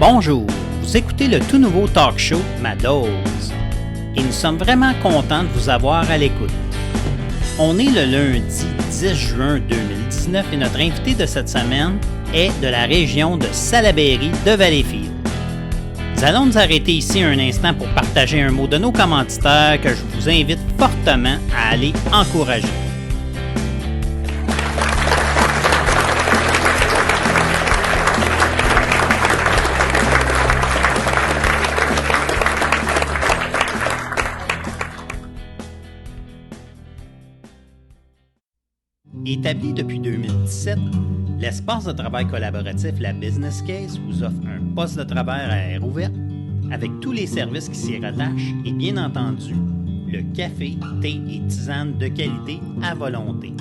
Bonjour, vous écoutez le tout nouveau talk show Ma Dose et nous sommes vraiment contents de vous avoir à l'écoute. On est le lundi 10 juin 2019 et notre invité de cette semaine est de la région de Salaberry de Valleyfield. Nous allons nous arrêter ici un instant pour partager un mot de nos commanditaires que je vous invite fortement à aller encourager. Établi depuis 2017, l'espace de travail collaboratif La Business Case vous offre un poste de travail à air ouvert avec tous les services qui s'y rattachent et bien entendu, le café, thé et tisane de qualité à volonté.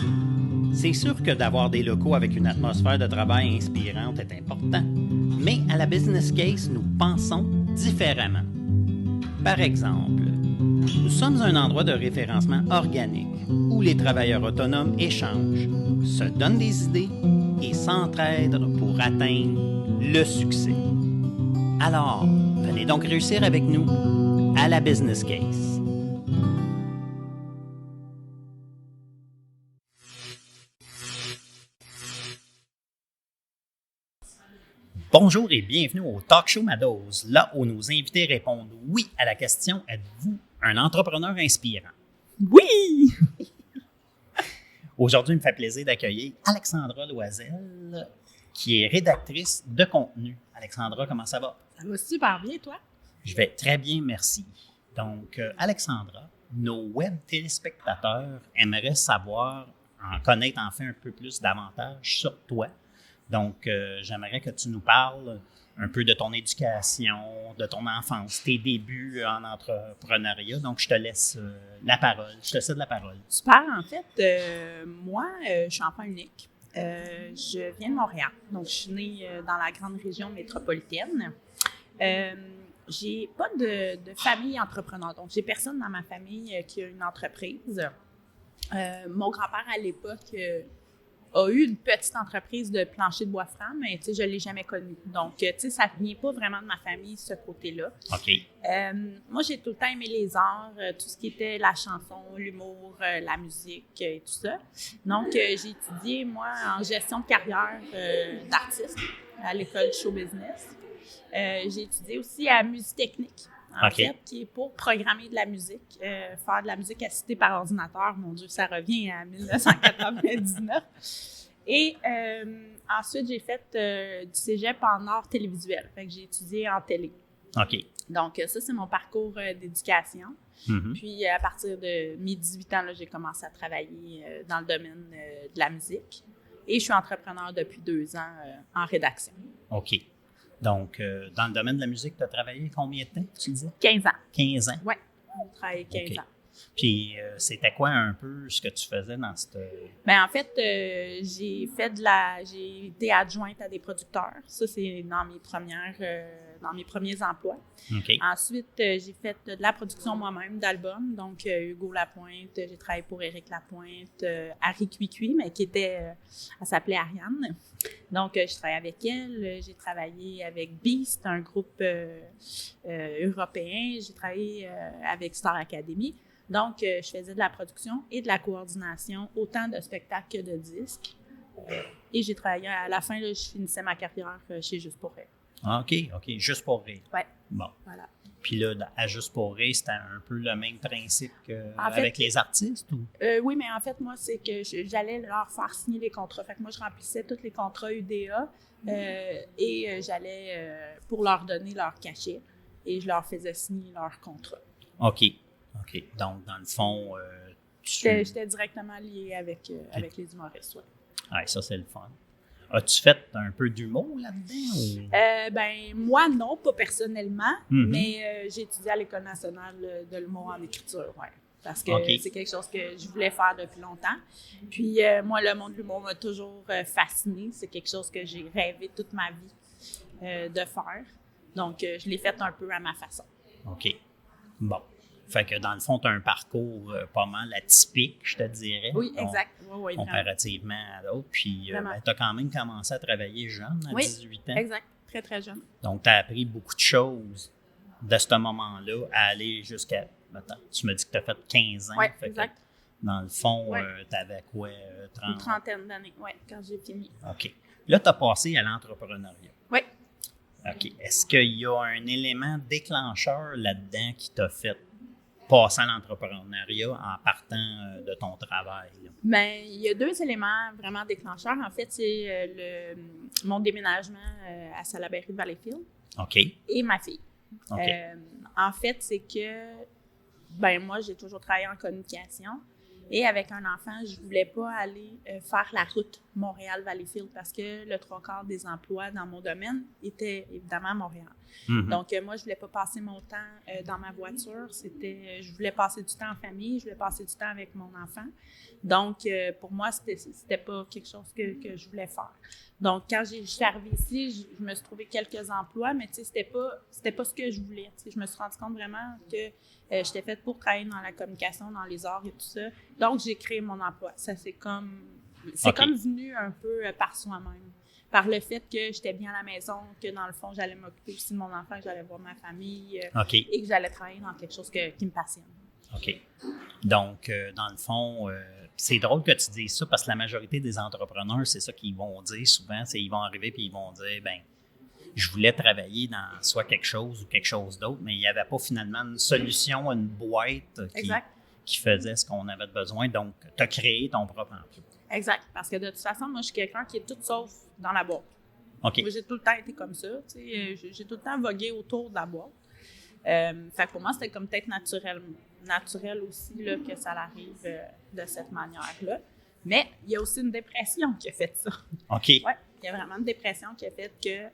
C'est sûr que d'avoir des locaux avec une atmosphère de travail inspirante est important, mais à La Business Case, nous pensons différemment. Par exemple, nous sommes un endroit de référencement organique où les travailleurs autonomes échangent, se donnent des idées et s'entraident pour atteindre le succès. Alors, venez donc réussir avec nous à la Business Case. Bonjour et bienvenue au Talk Show Ma Dose, là où nos invités répondent oui à la question « Êtes-vous un entrepreneur inspirant? » Oui! Aujourd'hui, il me fait plaisir d'accueillir Alexandra Loisel, qui est rédactrice de contenu. Alexandra, comment ça va? Ça va super bien, toi? Je vais très bien, merci. Donc, Alexandra, nos web téléspectateurs aimeraient savoir, en connaître enfin un peu plus davantage sur toi. Donc, j'aimerais que tu nous parles un peu de ton éducation, de ton enfance, tes débuts en entrepreneuriat. Donc, je te laisse la parole. Je te cède la parole. Super. En fait, moi, je suis enfant unique. Je viens de Montréal. Donc, je suis née dans la grande région métropolitaine. J'ai pas de famille entrepreneur. Donc, j'ai personne dans ma famille qui a une entreprise. Mon grand-père, à l'époque, a eu une petite entreprise de plancher de bois franc, mais tu sais, je ne l'ai jamais connue. Donc, tu sais, ça ne vient pas vraiment de ma famille, ce côté-là. OK. Moi, j'ai tout le temps aimé les arts, tout ce qui était la chanson, l'humour, la musique et tout ça. Donc, j'ai étudié, moi, en gestion de carrière d'artiste à l'école de show business. J'ai étudié aussi à musique technique. En fait, qui est pour programmer de la musique, faire de la musique assistée par ordinateur. Mon Dieu, ça revient à 1999. Et ensuite, j'ai fait du cégep en art télévisuel. Fait que j'ai étudié en télé. OK. Donc, ça, c'est mon parcours d'éducation. Mm-hmm. Puis, à partir de mes 18 ans, là, j'ai commencé à travailler dans le domaine de la musique. Et je suis entrepreneur depuis 2 ans en rédaction. OK. Donc, dans le domaine de la musique, tu as travaillé combien de temps, tu disais? 15 ans. 15 ans? Oui, j'ai travaillé 15 ans. Puis, c'était quoi un peu ce que tu faisais dans cette... Bien, en fait, j'ai été adjointe à des producteurs. Ça, c'est dans mes premiers emplois. OK. Ensuite, j'ai fait de la production moi-même d'albums. Donc, Hugo Lapointe, j'ai travaillé pour Éric Lapointe, Harry Cuicui, mais elle s'appelait Ariane. Donc, je travaillais avec elle. J'ai travaillé avec Beast, un groupe européen. J'ai travaillé avec Star Academy. Donc, je faisais de la production et de la coordination, autant de spectacles que de disques. Et j'ai travaillé, à la fin, là, je finissais ma carrière chez Juste pour rire. OK. Juste pour rire. Oui. Bon. Voilà. Puis là, à Juste pour rire, c'était un peu le même principe qu'avec les artistes? Ou? Oui, mais en fait, moi, c'est que j'allais leur faire signer les contrats. Fait que moi, je remplissais tous les contrats UDA et j'allais pour leur donner leur cachet et je leur faisais signer leur contrat. OK. Donc, dans le fond, J'étais directement liée avec les humoristes, oui. Ouais, ça, c'est le fun. As-tu fait un peu d'humour là-dedans? Ben, moi, non, pas personnellement, Mm-hmm. mais j'ai étudié à l'École nationale de l'humour en écriture, oui. Parce que c'est quelque chose que je voulais faire depuis longtemps. Puis, moi, le monde de l'humour m'a toujours fascinée. C'est quelque chose que j'ai rêvé toute ma vie de faire. Donc, je l'ai fait un peu à ma façon. OK. Bon. Fait que dans le fond, tu as un parcours pas mal atypique, je te dirais. Oui, exact. Comparativement à d'autres. Puis, tu as quand même commencé à travailler jeune, à 18 ans. Exact. très, très jeune. Donc, tu as appris beaucoup de choses de ce moment-là à aller jusqu'à... Attends, tu me dis que tu as fait 15 ans. Oui, fait exact. Que, dans le fond, Ouais. tu avais quoi? 30... Une trentaine d'années, oui, quand j'ai fini. OK. Là, tu as passé à l'entrepreneuriat. Oui. OK. Est-ce qu'il y a un élément déclencheur là-dedans qui t'a fait passer à l'entrepreneuriat en partant de ton travail? Là? Bien, il y a 2 éléments vraiment déclencheurs. En fait, c'est mon déménagement à Salaberry de Valleyfield OK. et ma fille. OK. En fait, c'est que, moi, j'ai toujours travaillé en communication. Et avec un enfant, je ne voulais pas aller faire la route Montréal-Valleyfield parce que le 3/4 des emplois dans mon domaine étaient évidemment à Montréal. Mm-hmm. Donc, moi, je ne voulais pas passer mon temps dans ma voiture. Je voulais passer du temps en famille, je voulais passer du temps avec mon enfant. Donc, pour moi, c'était pas quelque chose que je voulais faire. Donc, quand je suis arrivée ici, je me suis trouvé quelques emplois, mais tu sais, c'était pas ce que je voulais. Tu sais, je me suis rendu compte vraiment que j'étais faite pour travailler dans la communication, dans les arts et tout ça. Donc, j'ai créé mon emploi. Ça, c'est comme venu un peu par soi-même. Par le fait que j'étais bien à la maison, que dans le fond, j'allais m'occuper aussi de mon enfant, que j'allais voir ma famille et que j'allais travailler dans quelque chose qui me passionne. OK. Donc, dans le fond, c'est drôle que tu dises ça parce que la majorité des entrepreneurs, c'est ça qu'ils vont dire souvent. C'est ils vont arriver puis ils vont dire, je voulais travailler dans soit quelque chose ou quelque chose d'autre, mais il n'y avait pas finalement une solution, une boîte qui faisait ce qu'on avait besoin. Donc, tu as créé ton propre emploi. Exact. Parce que de toute façon, moi, je suis quelqu'un qui est tout sauf dans la boîte. OK. Moi, j'ai tout le temps été comme ça. J'ai tout le temps vogué autour de la boîte. Fait que pour moi, c'était comme peut-être naturel aussi là, que ça arrive de cette manière-là. Mais il y a aussi une dépression qui a fait ça. OK. Oui, il y a vraiment une dépression qui a fait que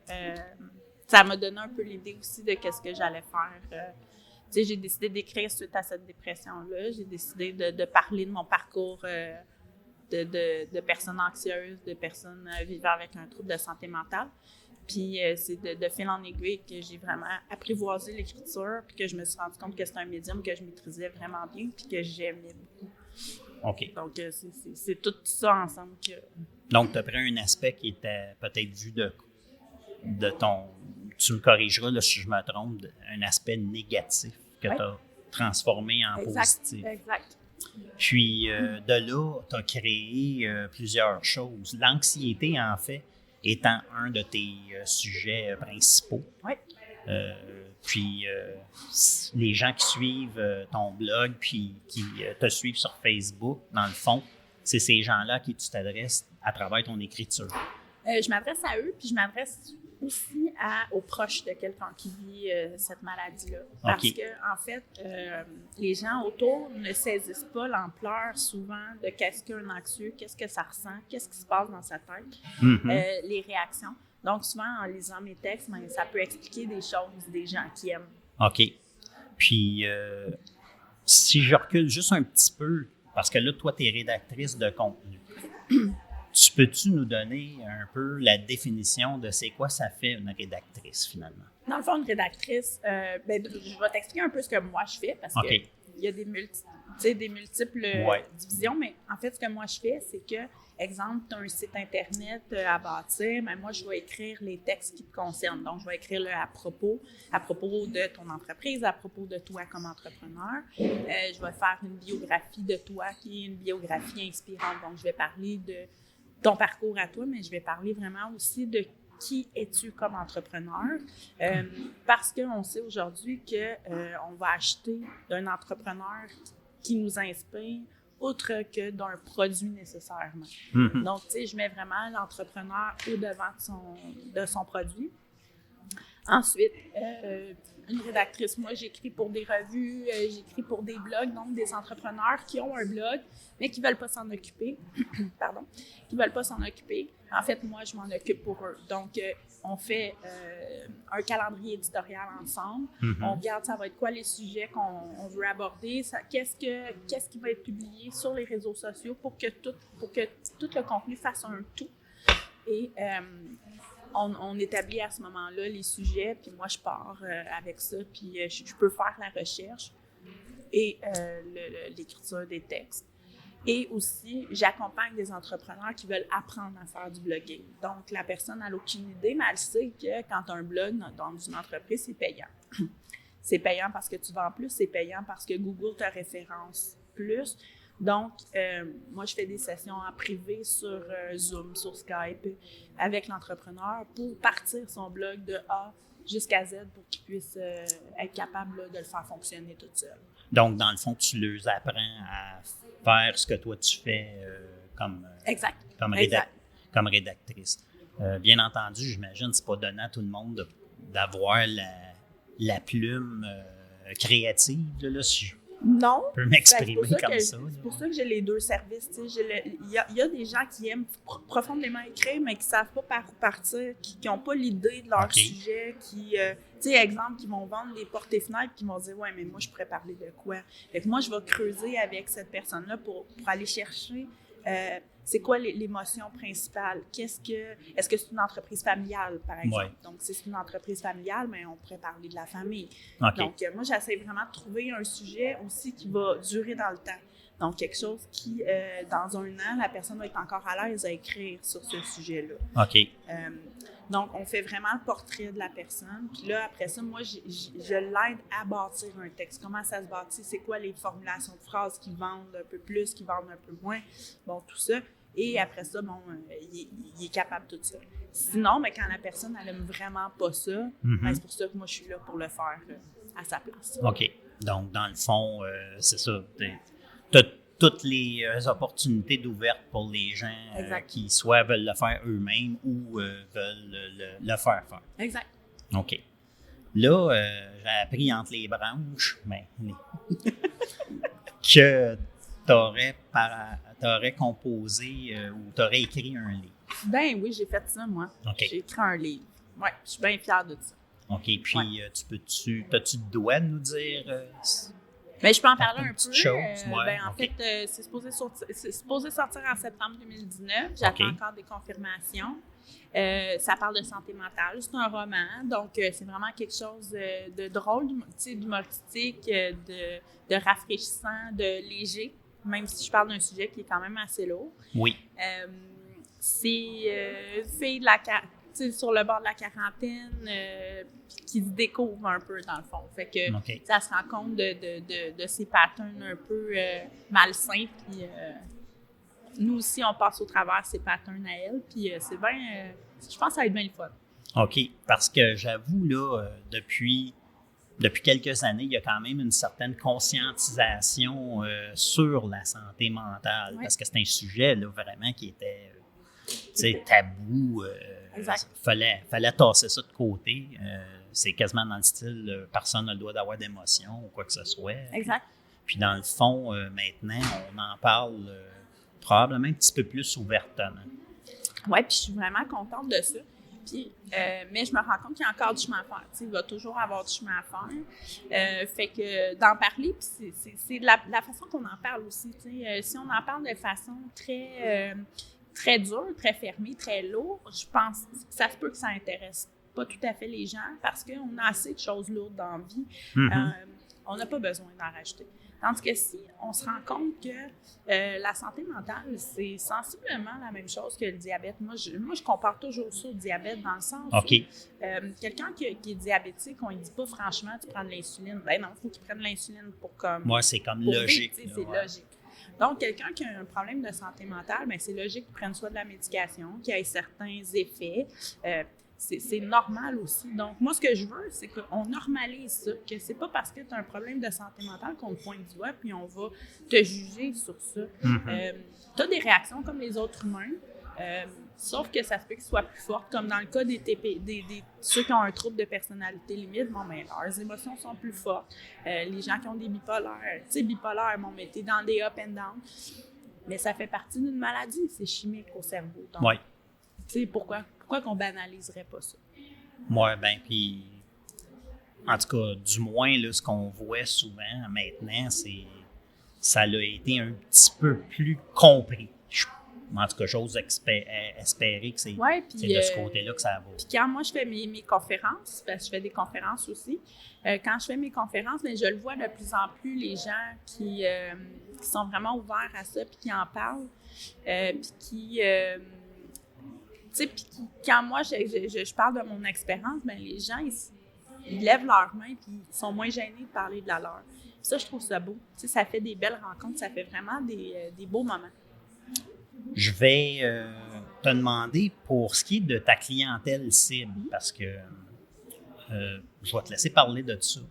ça m'a donné un peu l'idée aussi de qu'est-ce que j'allais faire. J'ai décidé d'écrire suite à cette dépression-là. J'ai décidé de parler de mon parcours de personnes anxieuses, de personnes vivant avec un trouble de santé mentale. Puis c'est de fil en aiguille que j'ai vraiment apprivoisé l'écriture, puis que je me suis rendu compte que c'était un médium que je maîtrisais vraiment bien, puis que j'aimais beaucoup. OK. Donc, c'est tout ça ensemble que... Donc, tu as pris un aspect qui était peut-être vu de ton... Tu me corrigeras là, si je me trompe, un aspect négatif que tu as transformé en positif. Exact. Puis, de là, tu as créé plusieurs choses. L'anxiété, en fait, étant un de tes sujets principaux. Oui. Puis, les gens qui suivent ton blog puis qui te suivent sur Facebook, dans le fond, c'est ces gens-là à qui tu t'adresses à travers ton écriture. Je m'adresse à eux, puis je m'adresse aussi aux proches de quelqu'un qui vit cette maladie-là. Parce que, en fait, les gens autour ne saisissent pas l'ampleur souvent de qu'est-ce qu'un anxieux, qu'est-ce que ça ressent, qu'est-ce qui se passe dans sa tête, les réactions. Donc, souvent, en lisant mes textes, ça peut expliquer des choses des gens qui aiment. OK. Puis, si je recule juste un petit peu, parce que là, toi, tu es rédactrice de contenu. Peux-tu nous donner un peu la définition de c'est quoi ça fait une rédactrice, finalement? Dans le fond, une rédactrice, je vais t'expliquer un peu ce que moi je fais, parce qu'il y a des multiples divisions, mais en fait, ce que moi je fais, c'est que, exemple, tu as un site Internet à bâtir, mais moi, je vais écrire les textes qui te concernent. Donc, je vais écrire à propos de ton entreprise, à propos de toi comme entrepreneur. Je vais faire une biographie de toi qui est une biographie inspirante. Donc, je vais parler de ton parcours à toi, mais je vais parler vraiment aussi de qui es-tu comme entrepreneur, parce qu'on sait aujourd'hui qu'on va acheter d'un entrepreneur qui nous inspire outre que d'un produit nécessairement. Mm-hmm. Donc, tu sais, je mets vraiment l'entrepreneur au-devant de son produit. Ensuite, une rédactrice, moi, j'écris pour des revues, j'écris pour des blogs, donc des entrepreneurs qui ont un blog, mais qui ne veulent pas s'en occuper. Pardon. Qui ne veulent pas s'en occuper. En fait, moi, je m'en occupe pour eux. Donc, on fait un calendrier éditorial ensemble. Mm-hmm. On regarde, ça va être quoi les sujets qu'on veut aborder, qu'est-ce qui va être publié sur les réseaux sociaux pour que tout le contenu fasse un tout. Et on établit à ce moment-là les sujets, puis moi, je pars avec ça, puis je peux faire la recherche et l'écriture des textes. Et aussi, j'accompagne des entrepreneurs qui veulent apprendre à faire du blogging. Donc, la personne n'a aucune idée, mais elle sait que quand tu as un blog dans une entreprise, c'est payant. C'est payant parce que tu vends plus, c'est payant parce que Google te référence plus. Donc, moi, je fais des sessions en privé sur Zoom, sur Skype, avec l'entrepreneur pour partir son blog de A jusqu'à Z pour qu'il puisse être capable là, de le faire fonctionner tout seul. Donc, dans le fond, tu leur apprends à faire ce que toi, tu fais Exact. comme rédactrice. Bien entendu, j'imagine que ce n'est pas donné à tout le monde d'avoir la plume créative, là, si je peux m'exprimer comme ça. C'est pour ça que j'ai les deux services. Il y a des gens qui aiment profondément écrire, mais qui ne savent pas par où partir, qui n'ont pas l'idée de leur sujet, qui, exemple, qui vont vendre des portes et fenêtres, qui vont dire « Ouais, mais moi, je pourrais parler de quoi? » Fait que moi, je vais creuser avec cette personne-là pour aller chercher c'est quoi l'émotion principale. Est-ce que c'est une entreprise familiale, par exemple? Ouais. Donc, si c'est une entreprise familiale, mais on pourrait parler de la famille. Okay. Donc, moi, j'essaie vraiment de trouver un sujet aussi qui va durer dans le temps. Donc, quelque chose qui, dans un an, la personne va être encore à l'aise à écrire sur ce sujet-là. OK. Donc, on fait vraiment le portrait de la personne. Puis là, après ça, moi, je l'aide à bâtir un texte. Comment ça se bâtit? C'est quoi les formulations de phrases qui vendent un peu plus, qui vendent un peu moins? Bon, tout ça. Et après ça, bon, il est capable de tout ça. Sinon, mais quand la personne, elle aime vraiment pas ça, ben, c'est pour ça que moi, je suis là pour le faire à sa place. OK. Donc, dans le fond, c'est ça. Tu as toutes les opportunités d'ouvertes pour les gens qui soit veulent le faire eux-mêmes ou veulent le faire faire. Exact. OK. Là, j'ai appris entre les branches, que tu aurais composé ou tu aurais écrit un livre. Ben oui, j'ai fait ça, moi. Okay. J'ai écrit un livre. Oui, je suis bien fière de ça. OK. Puis, as-tu le droit de nous dire... Ben, je peux en parler un peu. En fait, c'est supposé sortir en septembre 2019. J'attends encore des confirmations. Ça parle de santé mentale. C'est un roman, donc c'est vraiment quelque chose de drôle, d'humoristique, de rafraîchissant, de léger, même si je parle d'un sujet qui est quand même assez lourd. Oui. C'est fille de la sur le bord de la quarantaine, qui se découvre un peu dans le fond. Fait que ça se rend compte de ces patterns un peu malsains, puis nous aussi, on passe au travers ces patterns à elle, puis c'est bien, je pense que ça va être bien le fun. OK, parce que j'avoue, là, depuis quelques années, il y a quand même une certaine conscientisation sur la santé mentale, parce que c'est un sujet, là, vraiment, qui était, tabou. Fallait tasser ça de côté. C'est quasiment dans le style personne n'a le droit d'avoir d'émotions ou quoi que ce soit. Exact. Puis dans le fond, maintenant, on en parle probablement un petit peu plus ouvertement. Oui, puis je suis vraiment contente de ça. Puis, mais je me rends compte qu'il y a encore du chemin à faire. Il va toujours avoir du chemin à faire. Fait que d'en parler, puis c'est la façon qu'on en parle aussi. Si on en parle de façon très dur, très fermé, très lourd, je pense que ça se peut que ça intéresse pas tout à fait les gens parce qu'on a assez de choses lourdes dans la vie. On n'a pas besoin d'en rajouter. Tandis que si on se rend compte que la santé mentale, c'est sensiblement la même chose que le diabète. Moi, je compare toujours ça au diabète dans le sens où quelqu'un qui est diabétique, on ne dit pas franchement, tu prends de l'insuline. Ben non, il faut qu'il prenne de l'insuline pour comme... Moi, c'est comme logique. C'est logique. Donc, quelqu'un qui a un problème de santé mentale, bien, c'est logique qu'il prenne soit de la médication, qu'il ait certains effets. C'est normal aussi. Donc, moi, ce que je veux, c'est qu'on normalise ça, que c'est pas parce que tu as un problème de santé mentale qu'on te pointe du doigt puis on va te juger sur ça. Tu as des réactions comme les autres humains, sauf que ça se peut qu'ils soient plus fortes, comme dans le cas des ceux qui ont un trouble de personnalité limite, bon, ben, leurs émotions sont plus fortes. Les gens qui ont des bipolaires, tu sais, bipolaire, bon, mais t'es dans des up and down. Mais ça fait partie d'une maladie, c'est chimique au cerveau. Donc, tu sais, pourquoi qu'on banaliserait pas ça? Oui, bien, puis, en tout cas, du moins, là, ce qu'on voit souvent maintenant, c'est ça a été un petit peu plus compris. en tout cas, j'ose espérer que c'est puis, de ce côté-là que ça va. Puis quand moi, je fais mes conférences, parce que je fais des conférences aussi, quand je fais mes conférences, mais je le vois de plus en plus, les gens qui sont vraiment ouverts à ça, puis qui en parlent, puis qui... tu sais, puis quand moi, je parle de mon expérience, bien, les gens, ils lèvent leurs mains, puis ils sont moins gênés de parler de la leur. Puis ça, je trouve ça beau. Tu sais, ça fait des belles rencontres, ça fait vraiment des beaux moments. Je vais te demander pour ce qui est de ta clientèle cible, parce que je vais te laisser parler de ça.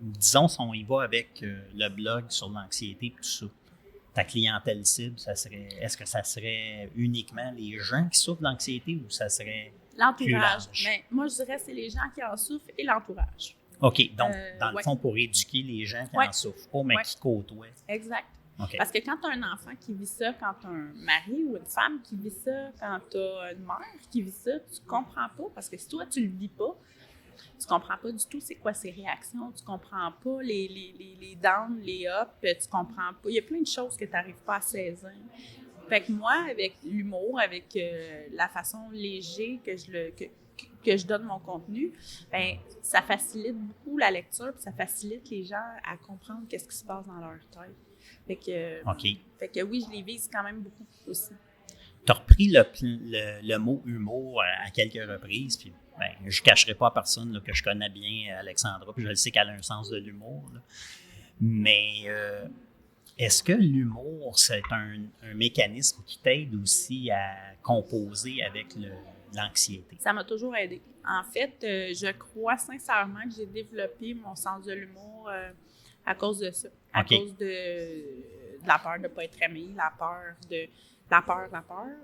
Disons, si on y va avec le blog sur l'anxiété et tout ça, ta clientèle cible, est-ce que ça serait uniquement les gens qui souffrent d'anxiété ou ça serait l'entourage? Bien, moi, je dirais que c'est les gens qui en souffrent et l'entourage. OK, donc, dans le fond, pour éduquer les gens qui en souffrent pas, mais qui côtoient. Exact. Okay. Parce que quand tu as un enfant qui vit ça, quand tu as un mari ou une femme qui vit ça, quand tu as une mère qui vit ça, tu comprends pas. Parce que si toi, tu le vis pas, tu comprends pas du tout c'est quoi ses réactions, tu comprends pas les downs, les ups, tu comprends pas. Il y a plein de choses que tu n'arrives pas à saisir. Fait que moi, avec l'humour, avec la façon légère que je donne mon contenu, bien, ça facilite beaucoup la lecture, puis ça facilite les gens à comprendre qu'est-ce qui se passe dans leur tête. Fait que oui, je les vise quand même beaucoup aussi. Tu as repris le mot humour à quelques reprises, puis je ne cacherai pas à personne là, que je connais bien Alexandra, puis je le sais qu'elle a un sens de l'humour. Là. Mais est-ce que l'humour, c'est un mécanisme qui t'aide aussi à composer avec l'anxiété? Ça m'a toujours aidé. En fait, je crois sincèrement que j'ai développé mon sens de l'humour à cause de ça. À cause de la peur de ne pas être aimé, la peur.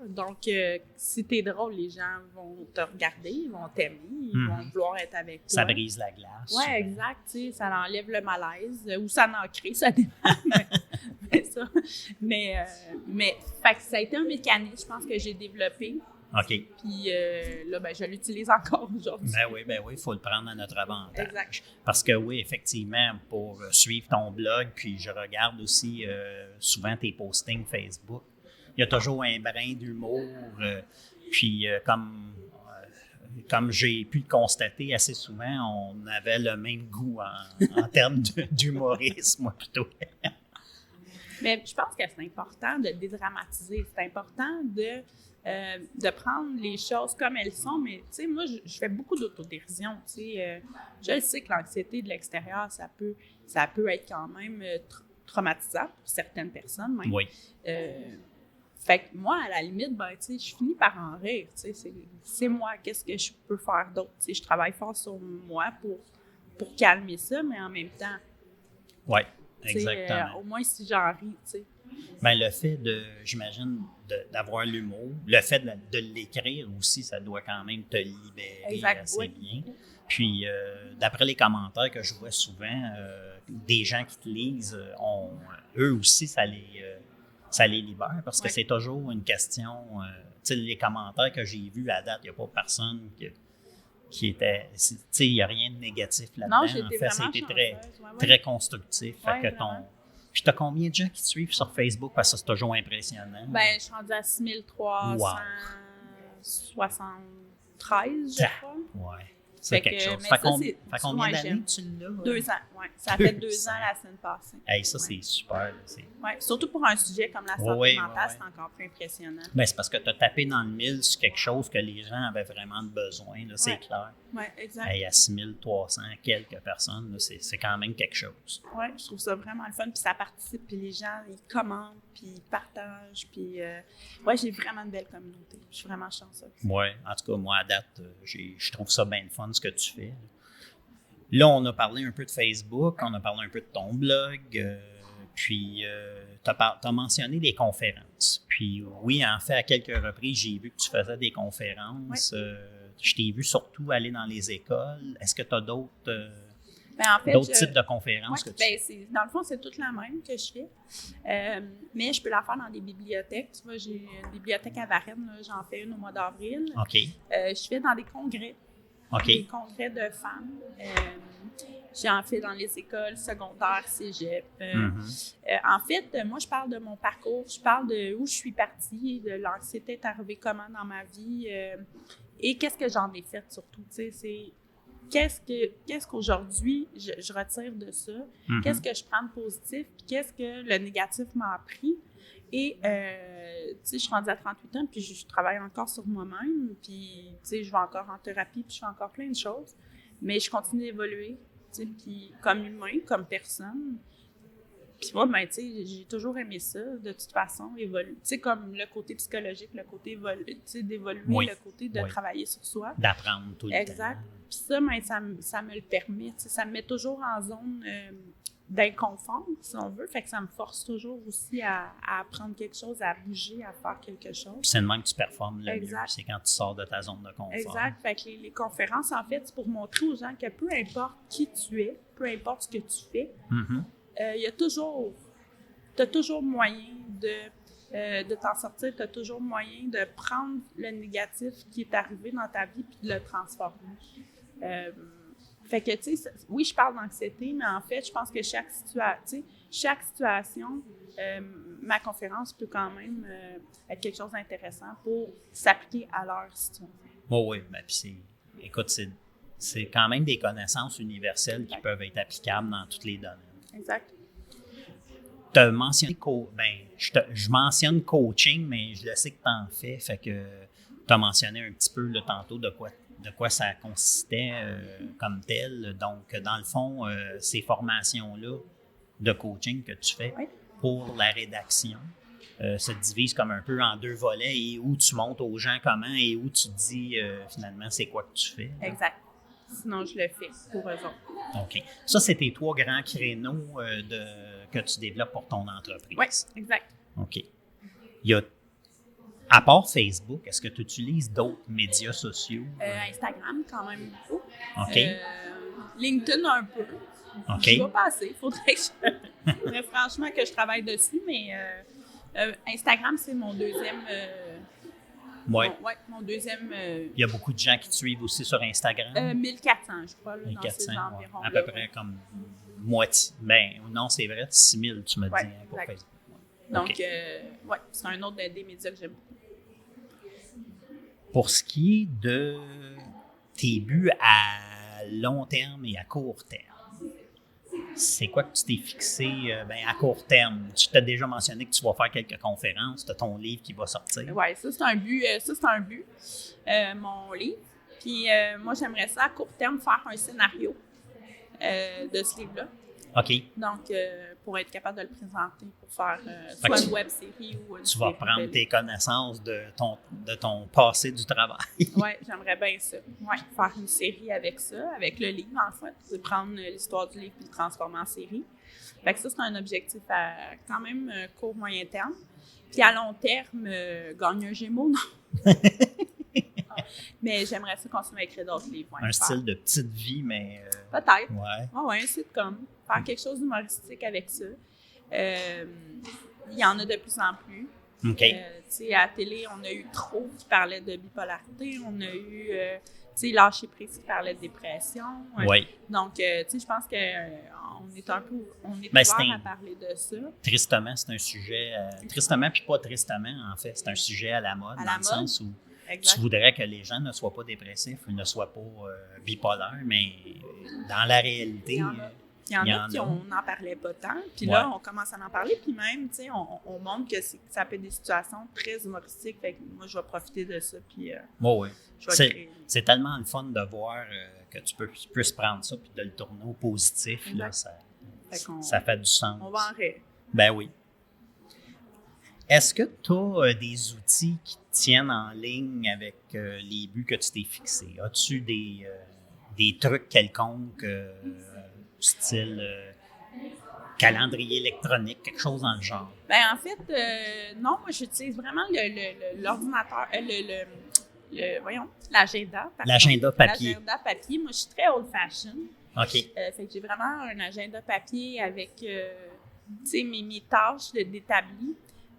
Donc, si t'es drôle, les gens vont te regarder, ils vont t'aimer, ils vont vouloir être avec toi. Ça brise la glace. Oui, exact. Tu sais, ça enlève le malaise ou ça en crée, ça dépend. mais fait que ça a été un mécanisme, je pense, que j'ai développé. OK. Puis là, je l'utilise encore aujourd'hui. Ben oui, il faut le prendre à notre avantage. Exact. Parce que oui, effectivement, pour suivre ton blog, puis je regarde aussi souvent tes postings Facebook, il y a toujours un brin d'humour. Puis comme j'ai pu le constater assez souvent, on avait le même goût en termes d'humorisme, moi, plutôt. Mais je pense que c'est important de dédramatiser. C'est important de prendre les choses comme elles sont. Mais, tu sais, moi, je fais beaucoup d'autodérision. Tu sais, je sais que l'anxiété de l'extérieur, ça peut être quand même traumatisant pour certaines personnes. Même. Oui. Fait que moi, à la limite, tu sais, je finis par en rire. Tu sais, c'est moi, qu'est-ce que je peux faire d'autre? Tu sais, je travaille fort sur moi pour calmer ça, mais en même temps. Oui, exactement. Au moins, si j'en ris, tu sais. Bien, le fait j'imagine, d'avoir l'humour, le fait de l'écrire aussi, ça doit quand même te libérer assez bien. Puis, d'après les commentaires que je vois souvent, des gens qui te lisent, eux aussi, ça les libère parce que c'est toujours une question. Tu sais, les commentaires que j'ai vus à date, il n'y a pas personne qui était. Tu sais, il n'y a rien de négatif là-dedans. Non, j'étais vraiment c'était très constructif. Fait que Puis, tu as combien de gens qui te suivent sur Facebook? Parce que c'est toujours impressionnant. Ben, je suis rendue à 6373, je crois. Ouais. C'est quelque chose. Fait combien d'années tu l'as? 2 ans, oui. Ça fait 2 ans la semaine passée. Hey, ça, c'est super. Oui, surtout pour un sujet comme la santé mentale, c'est encore plus impressionnant. Ben, c'est parce que tu as tapé dans le mille sur quelque chose que les gens avaient vraiment besoin, là, c'est clair. Oui, exact. Hey, à 6300 quelques personnes, là, c'est quand même quelque chose. Oui, je trouve ça vraiment le fun. Puis ça participe, puis les gens, ils commentent, puis ils partagent. Puis, j'ai vraiment une belle communauté. Je suis vraiment chanceuse. Oui, en tout cas, moi, à date, je trouve ça bien le fun ce que tu fais. Là, on a parlé un peu de Facebook, on a parlé un peu de ton blog, puis tu as mentionné des conférences. Puis oui, en fait, à quelques reprises, j'ai vu que tu faisais des conférences. Je t'ai vu surtout aller dans les écoles. Est-ce que tu as d'autres types de conférences que tu fais? Dans le fond, c'est toute la même que je fais. Mais je peux la faire dans des bibliothèques. Tu vois, j'ai une bibliothèque à Varennes, j'en fais une au mois d'avril. OK. Je fais dans des congrès. OK. des congrès de femmes. J'en fais dans les écoles secondaires, cégep. En fait, moi, je parle de mon parcours, je parle de où je suis partie, de l'anxiété est arrivée comment dans ma vie et qu'est-ce que j'en ai fait surtout. Tu sais, c'est qu'est-ce qu'aujourd'hui je retire de ça, qu'est-ce que je prends de positif, puis qu'est-ce que le négatif m'a appris. Et, tu sais, je suis rendue à 38 ans, puis je travaille encore sur moi-même, puis, tu sais, je vais encore en thérapie, puis je fais encore plein de choses, mais je continue d'évoluer, tu sais, puis comme humain, comme personne. Puis moi, ben, tu sais, j'ai toujours aimé ça, de toute façon, évoluer. Tu sais, comme le côté psychologique, le côté d'évoluer, le côté de travailler sur soi. D'apprendre tout le temps. Exact. Puis ça, ben, ça me le permet, tu sais, ça me met toujours en zone d'inconfort, si on veut. Fait que ça me force toujours aussi à apprendre quelque chose, à bouger, à faire quelque chose. Puis c'est de même que tu performes le exact. mieux, c'est quand tu sors de ta zone de confort. Exact. Fait que les conférences, en fait, c'est pour montrer aux gens que peu importe qui tu es, peu importe ce que tu fais, il y a toujours, t'as toujours moyen de t'en sortir, t'as toujours moyen de prendre le négatif qui est arrivé dans ta vie puis de le transformer. Fait que, tu sais, oui, je parle d'anxiété, mais en fait, je pense que chaque situation, ma conférence peut quand même être quelque chose d'intéressant pour s'appliquer à leur situation. Oui, ben, puis écoute, c'est quand même des connaissances universelles qui peuvent être applicables dans tous les domaines. Exact. Tu as mentionné, je mentionne coaching, mais je le sais que tu en fais, fait que tu as mentionné un petit peu là, tantôt de quoi ça consistait comme tel. Donc, dans le fond, ces formations-là de coaching que tu fais pour la rédaction se divisent comme un peu en deux volets et où tu montres aux gens comment et où tu dis finalement c'est quoi que tu fais. Exact. Sinon, je le fais pour eux autres. OK. Ça, c'est tes 3 grands créneaux que tu développes pour ton entreprise. Oui, exact. OK. Il y a, à part Facebook, est-ce que tu utilises d'autres médias sociaux? Instagram, quand même beaucoup. OK. LinkedIn, un peu. OK. Je vais pas assez. Faudrait franchement que je travaille dessus, mais Instagram, c'est mon deuxième... mon deuxième... Il y a beaucoup de gens qui te suivent aussi sur Instagram? 1400, je crois, là, 1400, dans ces environs. à peu près comme moitié. Ben non, c'est vrai, 6000, tu me dis, hein, pour exact. Facebook. Donc, OK. c'est un autre des médias que j'aime beaucoup. Pour ce qui est de tes buts à long terme et à court terme, c'est quoi que tu t'es fixé à court terme? Tu t'as déjà mentionné que tu vas faire quelques conférences, tu as ton livre qui va sortir. Oui, ça, c'est un but. Mon livre. Puis moi, j'aimerais ça, à court terme, faire un scénario de ce livre-là. OK. Donc, pour être capable de le présenter, pour faire soit une web-série ou une tu vas prendre tes connaissances de ton passé du travail. Oui, j'aimerais bien ça. Ouais, faire une série avec ça, avec le livre, en fait. C'est prendre l'histoire du livre et le transformer en série. Fait que ça, c'est un objectif à quand même court-moyen terme. Puis à long terme, gagner un Gémeaux, non? Mais j'aimerais ça continuer à écrire d'autres livres. Un style de petite vie, mais... Peut-être. Ouais. Ouais, un sitcom. Faire quelque chose d'humoristique avec ça. Il y en a de plus en plus. OK. Tu sais, à la télé, on a eu Trop qui parlait de bipolarité. On a eu, tu sais, Lâcher prise qui parlait de dépression. Oui. Donc, tu sais, je pense qu'on est un peu... On est ouvert à parler de ça. Tristement, c'est un sujet... tristement, puis pas tristement, en fait. C'est un sujet à la mode, le sens où... Exact. Tu voudrais que les gens ne soient pas dépressifs ou ne soient pas bipolaires, mais dans la réalité, il y en a qui on n'en parlait pas tant. Puis là, on commence à en parler. Puis même, tu sais, on montre que ça peut être des situations très humoristiques. Fait que moi, je vais profiter de ça. Puis c'est tellement le fun de voir que tu puisses prendre ça puis de le tourner au positif. Là, ça fait du sens. On va en rire. Ben oui. Est-ce que tu as des outils qui te tiennent en ligne avec les buts que tu t'es fixés? As-tu des trucs quelconques, style calendrier électronique, quelque chose dans le genre? Ben en fait, non, moi j'utilise vraiment l'ordinateur, l'agenda. L'agenda papier. L'agenda papier. Moi, je suis très old-fashioned. OK. Fait que j'ai vraiment un agenda papier avec, tu sais, mes tâches d'établi.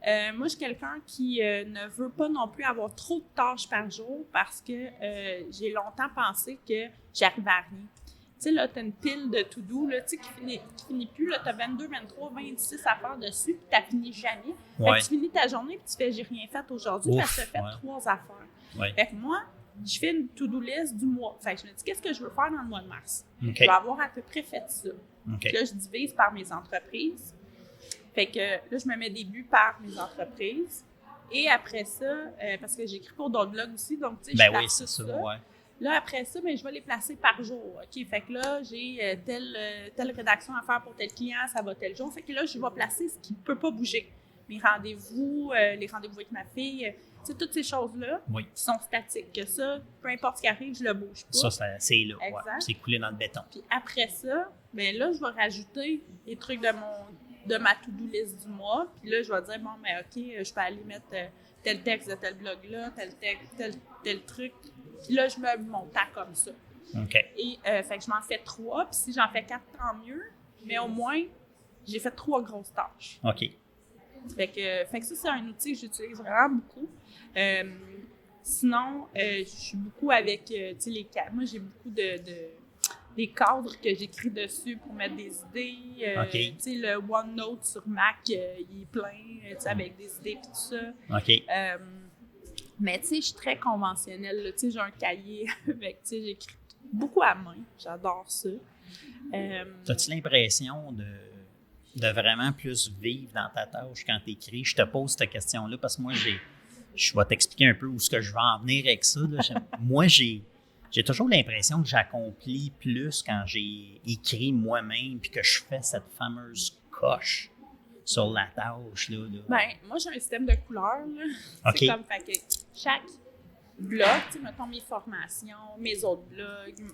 Moi, je suis quelqu'un qui ne veut pas non plus avoir trop de tâches par jour parce que j'ai longtemps pensé que j'arrive à rien. Tu sais, là, tu as une pile de to-do, là, tu sais, qui finit plus. Là, tu as 22, 23, 26 affaires dessus, puis tu finis jamais. Fait que tu finis ta journée, puis tu fais « j'ai rien fait aujourd'hui » parce que tu as fait 3 affaires. Ouais. Fait que moi, je fais une to-do list du mois. Fait que je me dis « qu'est-ce que je veux faire dans le mois de mars? Okay. Je vais avoir à peu près fait ça. Okay. Là, je divise par mes entreprises. Fait que là, je me mets des buts par mes entreprises. Et après ça, parce que j'écris pour d'autres blogs aussi, donc tu sais, je place c'est ça. Ouais. Là, après ça, je vais les placer par jour. OK, fait que là, j'ai telle rédaction à faire pour tel client, ça va tel jour. Fait que là, je vais placer ce qui ne peut pas bouger. Mes rendez-vous, les rendez-vous avec ma fille, tu sais, toutes ces choses-là qui sont statiques. Que ça, peu importe ce qui arrive, je le bouge pas. Ça c'est là. Ouais. C'est coulé dans le béton. Puis après ça, là, je vais rajouter les trucs de ma to-do list du mois. Puis là, je vais dire, bon, OK, je peux aller mettre tel texte de tel blog-là, tel truc. Puis là, je me monte comme ça. OK. Et fait que je m'en fais 3. Puis si j'en fais 4, tant mieux. Mais au moins, j'ai fait 3 grosses tâches. OK. Fait que ça, c'est un outil que j'utilise vraiment beaucoup. Sinon, je suis beaucoup avec, tu sais, les cadres. Moi, j'ai beaucoup des cadres que j'écris dessus pour mettre des idées. Okay. Tu sais, le OneNote sur Mac, il est plein, tu sais, avec des idées et tout ça. OK. Mais tu sais, je suis très conventionnelle. Tu sais, j'ai un cahier avec, tu sais, j'écris beaucoup à main. J'adore ça. As-tu l'impression de vraiment plus vivre dans ta tâche quand tu écris? Je te pose cette question-là parce que moi, je vais t'expliquer un peu où ce que je vais en venir avec ça. Là. Moi, j'ai toujours l'impression que j'accomplis plus quand j'ai écrit moi-même puis que je fais cette fameuse coche sur la tâche. Là. Moi, j'ai un système de couleurs. Là. Okay. C'est comme, fait que chaque blog, tu sais, mettons mes formations, mes autres blogs, tu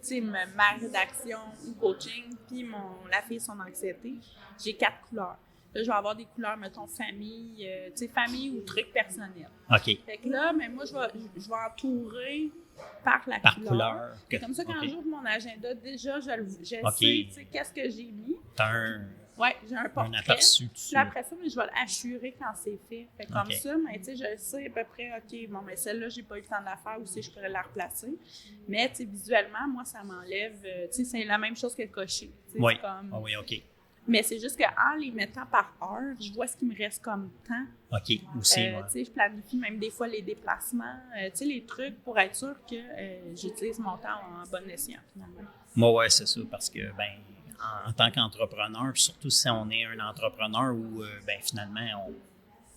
sais, ma rédaction ou coaching, puis la fille son anxiété, j'ai 4 couleurs. Là, je vais avoir des couleurs, mettons, famille, tu sais, famille ou trucs personnels. OK. Fait que là, moi, je vais entourer par la couleur. Comme ça, quand j'ouvre mon agenda, déjà, je sais, tu sais, qu'est-ce que j'ai mis. J'ai un portrait. Un aperçu dessus. Puis après ça, je vais l'assurer quand c'est fait. Fait que comme ça, tu sais, je sais à peu près, OK, bon, mais celle-là, j'ai pas eu le temps de la faire, ou si je pourrais la replacer. Mais, tu sais, visuellement, moi, ça m'enlève, tu sais, c'est la même chose que cocher. Oui. Comme... Oui, OK. Mais c'est juste qu'en les mettant par heure, je vois ce qui me reste comme temps. OK, aussi, Tu sais, je planifie même des fois les déplacements, tu sais, les trucs pour être sûr que j'utilise mon temps en bon escient, finalement. Moi, c'est ça, parce que, en tant qu'entrepreneur, surtout si on est un entrepreneur où, finalement,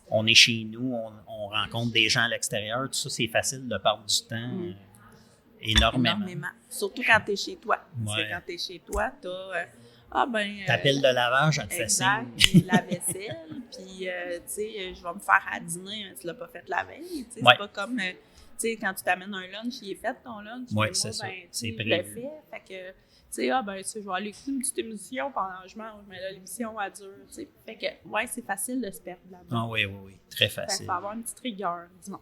on est chez nous, on rencontre des gens à l'extérieur, tout ça, c'est facile de perdre du temps énormément. Surtout quand tu es chez toi. Ouais. Parce que quand tu es chez toi, tu as... ta pile de lavage, elle te fait signe. Exact, la vaisselle, puis, tu sais, je vais me faire à dîner, mais tu l'as pas fait la veille, tu sais, c'est pas comme, tu sais, quand tu t'amènes un lunch, il est fait ton lunch, oui, moi, c'est ça, c'est je prévu. le fais, fait que, tu sais, je vais aller écouter une petite émission pendant que je mange, mais là, l'émission, elle dure, tu sais, fait que, c'est facile de se perdre là-dedans. Ah oui, très facile. Fait qu'il faut avoir une petite rigueur, disons.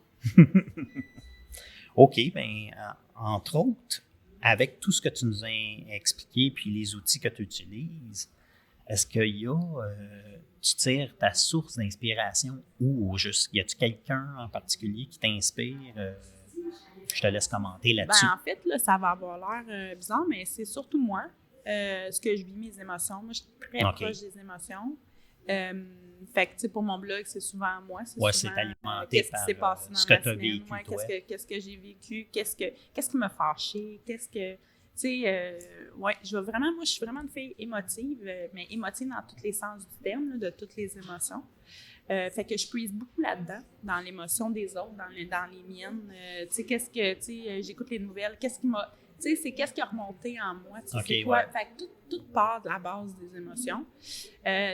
OK, entre autres, avec tout ce que tu nous as expliqué puis les outils que tu utilises, est-ce qu'il y a, tu tires ta source d'inspiration ou juste, y a-tu quelqu'un en particulier qui t'inspire? Je te laisse commenter là-dessus. En fait, là, ça va avoir l'air bizarre, mais c'est surtout moi, ce que je vis, mes émotions. Moi, je suis très proche des émotions. Fait que, tu sais, pour mon blog, c'est souvent moi. C'est alimenté qu'est-ce qui s'est passé dans ce que ma tu as semaine, vécu, toi. Qu'est-ce que j'ai vécu, qu'est-ce qui m'a fâché, qu'est-ce que... Tu sais, moi, je suis vraiment une fille émotive, mais émotive dans tous les sens du terme, là, de toutes les émotions. Fait que je puise beaucoup là-dedans, dans l'émotion des autres, dans les miennes. Tu sais, j'écoute les nouvelles, qu'est-ce qui m'a... Tu sais, c'est qu'est-ce qui a remonté en moi. C'est quoi? Fait que tout part de la base des émotions.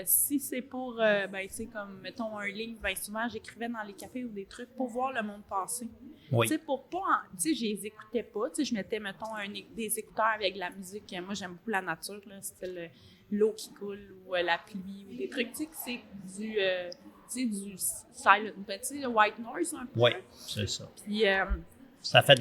Si c'est pour, tu sais, comme, mettons, un livre, souvent, j'écrivais dans les cafés ou des trucs pour voir le monde passer. Oui. Tu sais, pour pas... Tu sais, je les écoutais pas. Tu sais, je mettais, mettons, des écouteurs avec de la musique. Moi, j'aime beaucoup la nature, là. C'était l'eau qui coule ou la pluie ou des trucs. Tu sais, que c'est du... tu sais, du silent, tu sais, le white noise un peu. Oui, c'est ça. Puis... ça fait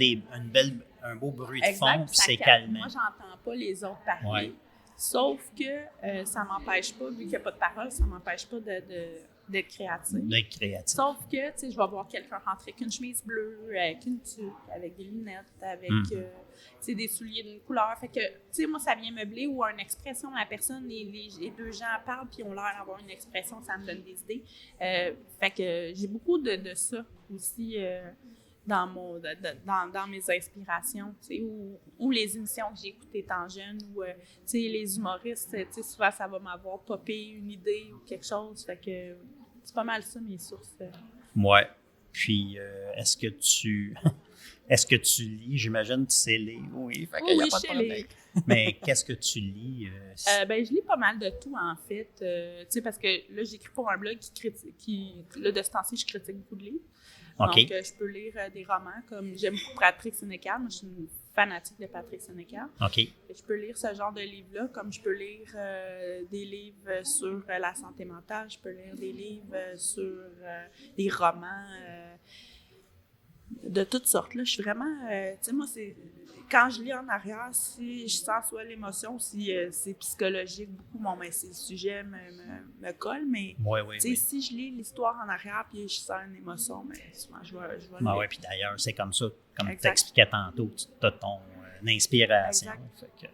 un beau bruit de fond, puis c'est calmant. Moi, j'entends pas les autres parler. Ouais. Sauf que ça m'empêche pas, vu qu'il n'y a pas de parole, ça m'empêche pas d'être créative. D'être créatif. Sauf que, tu sais, je vais voir quelqu'un rentrer avec une chemise bleue, avec une tuque, avec des lunettes, avec, tu sais, des souliers d'une couleur. Fait que, tu sais, moi, ça vient meubler ou une expression, la personne, les deux gens parlent puis ont l'air d'avoir une expression, ça me donne des idées. Fait que j'ai beaucoup de ça aussi dans mes inspirations, tu sais, ou les émissions que j'ai écoutées étant jeune, ou, tu sais, les humoristes, tu sais, souvent, ça va m'avoir popé une idée ou quelque chose. Fait que c'est pas mal ça, mes sources. Ouais. Puis, est-ce que tu lis? J'imagine que tu sais lire. Oui, fait qu'il n'y a pas de problème. Mais qu'est-ce que tu lis? Je lis pas mal de tout, en fait. Tu sais, parce que là, j'écris pour un blog là, de ce temps-ci, je critique beaucoup de livres. Okay. Donc, je peux lire des romans comme j'aime beaucoup Patrick Sénécal. Moi, je suis une fanatique de Patrick Sénécal. OK. Je peux lire ce genre de livres-là, comme je peux lire des livres sur la santé mentale. Je peux lire des livres sur des romans de toutes sortes. Là, je suis vraiment... tu sais, moi, c'est... Quand je lis en arrière, si je sens soit l'émotion, si c'est psychologique, beaucoup, bon, ben, ces sujets me collent, mais si je lis l'histoire en arrière puis je sens une émotion, ben, souvent, je vais ah oui, puis d'ailleurs, c'est comme ça, comme tu expliquais tantôt, tu as ton inspiration. Fait que...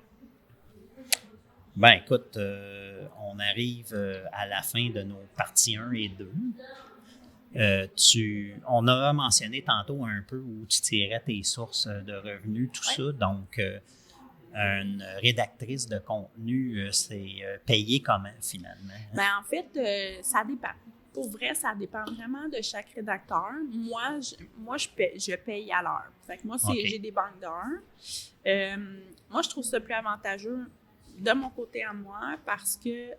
Ben, écoute, on arrive à la fin de nos parties 1 et 2. On a mentionné tantôt un peu où tu tirais tes sources de revenus, tout ça. Donc, une rédactrice de contenu, c'est payé comment finalement? Ben, en fait, ça dépend. Pour vrai, ça dépend vraiment de chaque rédacteur. Moi, je paye à l'heure. Fait que moi, j'ai des banques d'heures. Moi, je trouve ça plus avantageux de mon côté à moi, parce que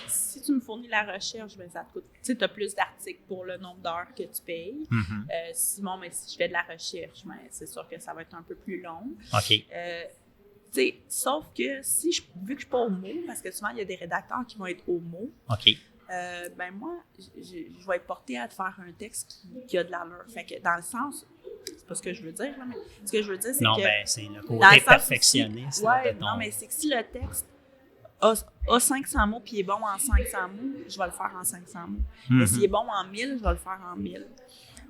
si tu me fournis la recherche, ben, ça te coûte. Tu sais, as plus d'articles pour le nombre d'heures que tu payes. Si je fais de la recherche, ben, c'est sûr que ça va être un peu plus long. OK. Sauf que vu que je ne suis pas au mot, parce que souvent, il y a des rédacteurs qui vont être au mot. OK. Ben moi, je vais être portée à te faire un texte qui a de l'allure. Fait que dans le sens, c'est pas ce que je veux dire, là, mais ce que je veux dire, c'est que... Non, ben c'est le côté perfectionniste. Non, mais c'est que si le texte a 500 mots puis est bon en 500 mots, je vais le faire en 500 mots. Mais s'il est bon en 1000, je vais le faire en 1000.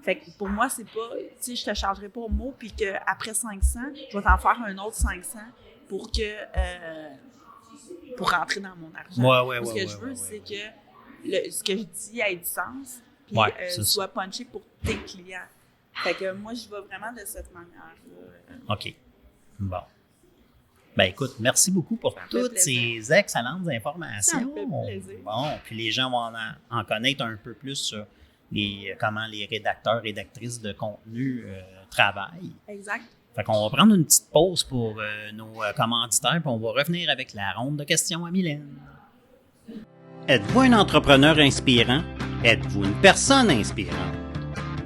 Fait que pour moi, c'est pas... Tu sais, je te chargerai pas au mot puis qu'après 500, je vais t'en faire un autre 500 pour rentrer dans mon argent. Ce que je veux, c'est que ce que je dis ait du sens puis soit punché pour tes clients. Fait que moi, je vais vraiment de cette manière-là. OK. Bon. Ben écoute, merci beaucoup pour toutes ces excellentes informations. Ça me fait plaisir. Bon, puis les gens vont en connaître un peu plus sur comment les rédacteurs, rédactrices de contenu travaillent. Exact. Fait qu'on va prendre une petite pause pour nos commanditaires, puis on va revenir avec la ronde de questions à Mylène. Êtes-vous un entrepreneur inspirant? Êtes-vous une personne inspirante?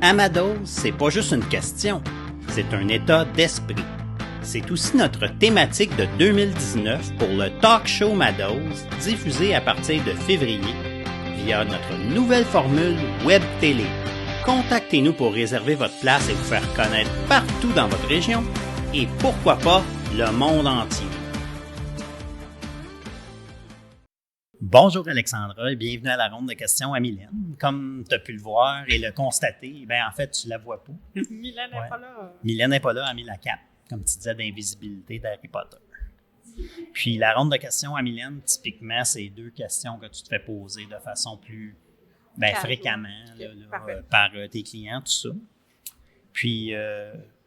Amadeus, c'est pas juste une question, c'est un état d'esprit. C'est aussi notre thématique de 2019 pour le Talk Show Amadeus, diffusé à partir de février via notre nouvelle formule Web Télé. Contactez-nous pour réserver votre place et vous faire connaître partout dans votre région et pourquoi pas le monde entier. Bonjour Alexandra et bienvenue à la ronde de questions à Mylène. Comme tu as pu le voir et le constater, ben en fait, tu la vois pas. Mylène n'est pas là. Mylène n'est pas là, elle a mis la cape, comme tu disais, d'invisibilité d'Harry Potter. Puis la ronde de questions à Mylène, typiquement, c'est 2 questions que tu te fais poser de façon plus fréquemment par tes clients, tout ça. Puis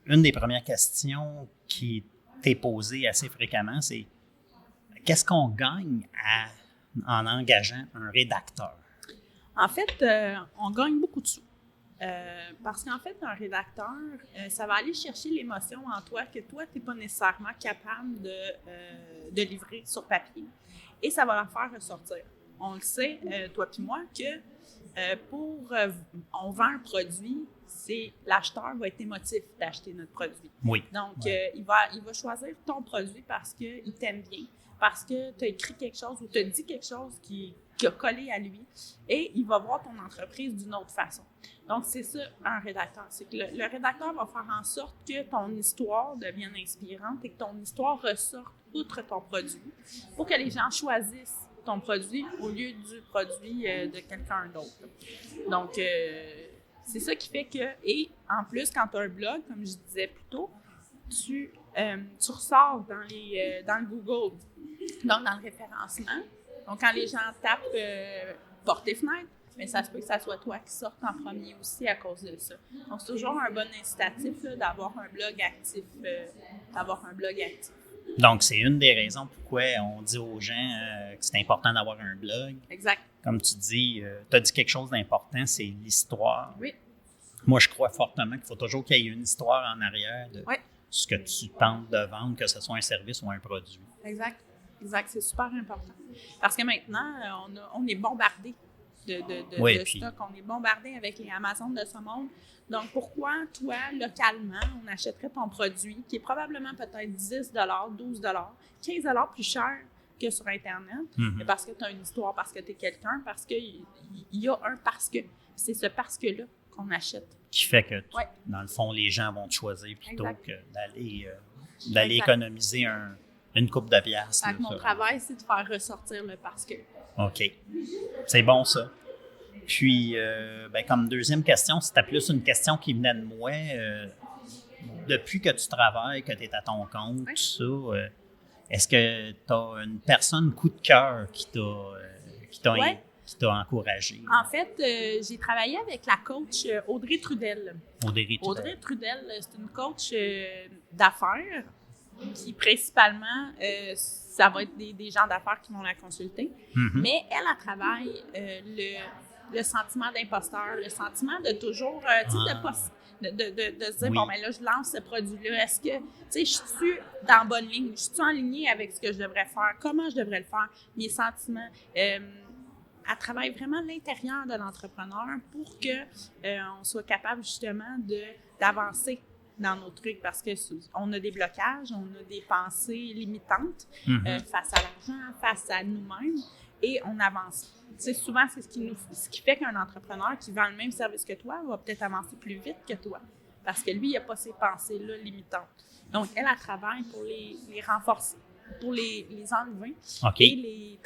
une des premières questions qui t'est posée assez fréquemment, c'est qu'est-ce qu'on gagne en engageant un rédacteur? En fait, on gagne beaucoup de sous. Parce qu'en fait, un rédacteur, ça va aller chercher l'émotion en toi que toi, tu n'es pas nécessairement capable de livrer sur papier. Et ça va la faire ressortir. On le sait, toi puis moi, que on vend un produit, l'acheteur va être émotif d'acheter notre produit. Oui. Donc, il va choisir ton produit parce qu'il t'aime bien, parce que tu as écrit quelque chose ou tu as dit quelque chose qui a collé à lui et il va voir ton entreprise d'une autre façon. Donc, c'est ça, un rédacteur. C'est que le rédacteur va faire en sorte que ton histoire devienne inspirante et que ton histoire ressorte outre ton produit pour que les gens choisissent ton produit au lieu du produit de quelqu'un d'autre. Donc, c'est ça qui fait que, et en plus, quand tu as un blog, comme je disais plus tôt, tu ressors dans le Google, donc dans le référencement. Donc, quand les gens tapent porte et fenêtre, mais ça se peut que ça soit toi qui sortes en premier aussi à cause de ça. Donc, c'est toujours un bon incitatif là, d'avoir un blog actif. Donc, c'est une des raisons pourquoi on dit aux gens que c'est important d'avoir un blog. Exact. Comme tu dis, tu as dit quelque chose d'important, c'est l'histoire. Oui. Moi, je crois fortement qu'il faut toujours qu'il y ait une histoire en arrière de oui. ce que tu tentes de vendre, que ce soit un service ou un produit. Exact. C'est super important. Parce que maintenant, on est bombardé de stock. On est bombardé avec les Amazon de ce monde. Donc, pourquoi, toi, localement, on achèterait ton produit qui est probablement peut-être 10 $, 12 $, 15 $ plus cher que sur Internet, mais parce que tu as une histoire, parce que tu es quelqu'un, parce qu'il y a un parce que. C'est ce parce que-là qu'on achète. Qui fait que, dans le fond, les gens vont te choisir plutôt exact. Que d'aller économiser une coupe de piastres. Mon travail, c'est de faire ressortir le parce que. OK. C'est bon, ça. Puis, comme deuxième question, c'était plus une question qui venait de moi. Depuis que tu travailles, que tu es à ton compte, tout ça, est-ce que tu as une personne coup de cœur qui t'a encouragé? En fait, j'ai travaillé avec la coach Audrey Trudel. Audrey Trudel, c'est une coach d'affaires qui, principalement, ça va être des gens d'affaires qui vont la consulter. Mais elle travaille le sentiment d'imposteur, le sentiment de toujours, de se dire, bon, ben là, je lance ce produit-là. Est-ce que, je suis dans la bonne ligne? Je suis en ligne avec ce que je devrais faire? Comment je devrais le faire? Mes sentiments. Elle travaille vraiment l'intérieur de l'entrepreneur pour qu'on soit capable, justement, d'avancer dans nos trucs parce qu'on a des blocages, on a des pensées limitantes face à l'argent, face à nous-mêmes et on avance. Souvent, c'est ce qui fait qu'un entrepreneur qui vend le même service que toi va peut-être avancer plus vite que toi parce que lui, il n'a pas ces pensées-là limitantes. Donc, elle travaille pour les renforcer, pour les enlever et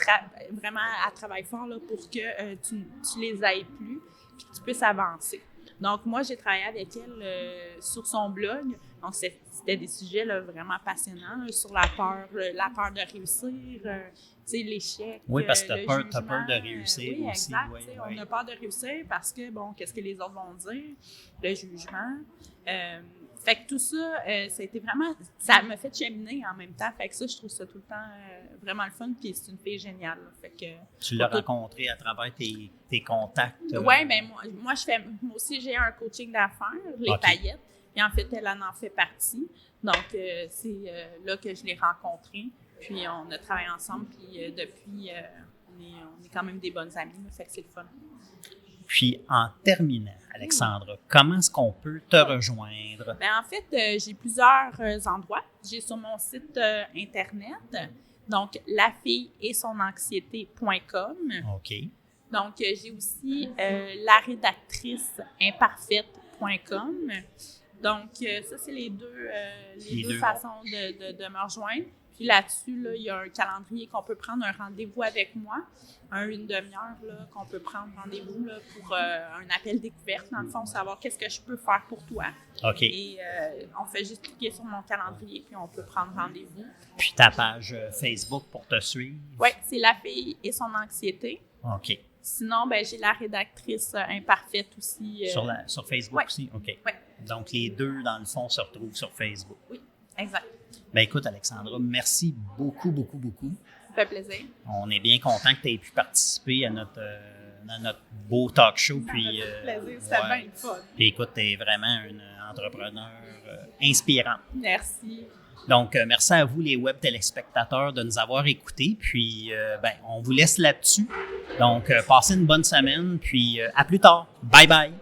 vraiment, elle travaille fort là, pour que tu les ailles plus et que tu puisses avancer. Donc, moi, j'ai travaillé avec elle sur son blog. Donc, c'était des sujets là, vraiment passionnants là, sur la peur de réussir, l'échec. Oui, parce que t'as peur de réussir oui, aussi. Exact, oui. On a peur de réussir parce que, bon, qu'est-ce que les autres vont dire? Le jugement. Fait que tout ça, ça m'a fait cheminer en même temps. Fait que ça, je trouve ça tout le temps vraiment le fun. Puis c'est une fille géniale. Là. Fait que, tu l'as rencontrée à travers tes contacts? Oui, bien moi aussi, j'ai un coaching d'affaires, les paillettes. Et en fait, elle en fait partie. Donc, c'est là que je l'ai rencontrée. Puis on a travaillé ensemble. Puis depuis, on est quand même des bonnes amies. Là. Fait que c'est le fun. Puis, en terminant, Alexandra, comment est-ce qu'on peut te rejoindre? Bien, en fait, j'ai plusieurs endroits. J'ai sur mon site Internet, donc lafilleetsonanxiété.com. OK. Donc, j'ai aussi larédactriceimparfaite.com. Donc, ça, c'est les deux façons de me rejoindre. Puis là-dessus, là, il y a un calendrier qu'on peut prendre un rendez-vous avec moi, une demi-heure là, qu'on peut prendre rendez-vous là, pour un appel découverte, dans le fond, savoir qu'est-ce que je peux faire pour toi. OK. Et on fait juste cliquer sur mon calendrier, puis on peut prendre rendez-vous. Puis ta page Facebook pour te suivre? Oui, c'est La fille et son anxiété. OK. Sinon, ben j'ai la rédactrice imparfaite aussi. Sur Facebook aussi? OK. Oui. Donc, les deux, dans le fond, se retrouvent sur Facebook. Oui, exact. Ben écoute, Alexandra, merci beaucoup, beaucoup, beaucoup. Ça fait plaisir. On est bien content que tu aies pu participer à notre beau talk show. Ça puis, fait plaisir, c'était bien le fun. Puis écoute, tu es vraiment une entrepreneur inspirante. Merci. Donc, merci à vous, les web téléspectateurs, de nous avoir écoutés. Puis, on vous laisse là-dessus. Donc, passez une bonne semaine. Puis, à plus tard. Bye bye.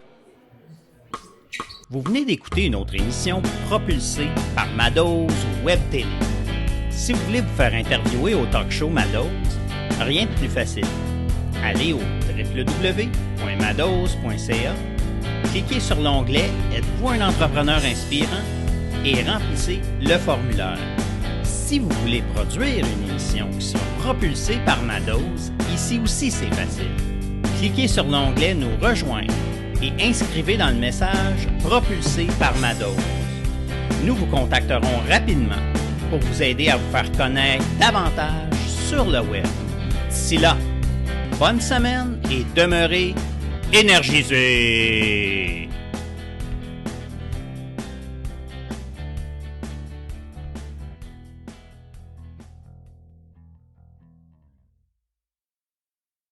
Vous venez d'écouter une autre émission propulsée par Madose Web Télé. Si vous voulez vous faire interviewer au talk show Madose, rien de plus facile. Allez au www.madose.ca, cliquez sur l'onglet « Êtes-vous un entrepreneur inspirant » et remplissez le formulaire. Si vous voulez produire une émission qui sera propulsée par Ma Dose, ici aussi c'est facile. Cliquez sur l'onglet « Nous rejoindre » et inscrivez dans le message « Propulsé par Ma Dose ». Nous vous contacterons rapidement pour vous aider à vous faire connaître davantage sur le web. D'ici là, bonne semaine et demeurez énergisés!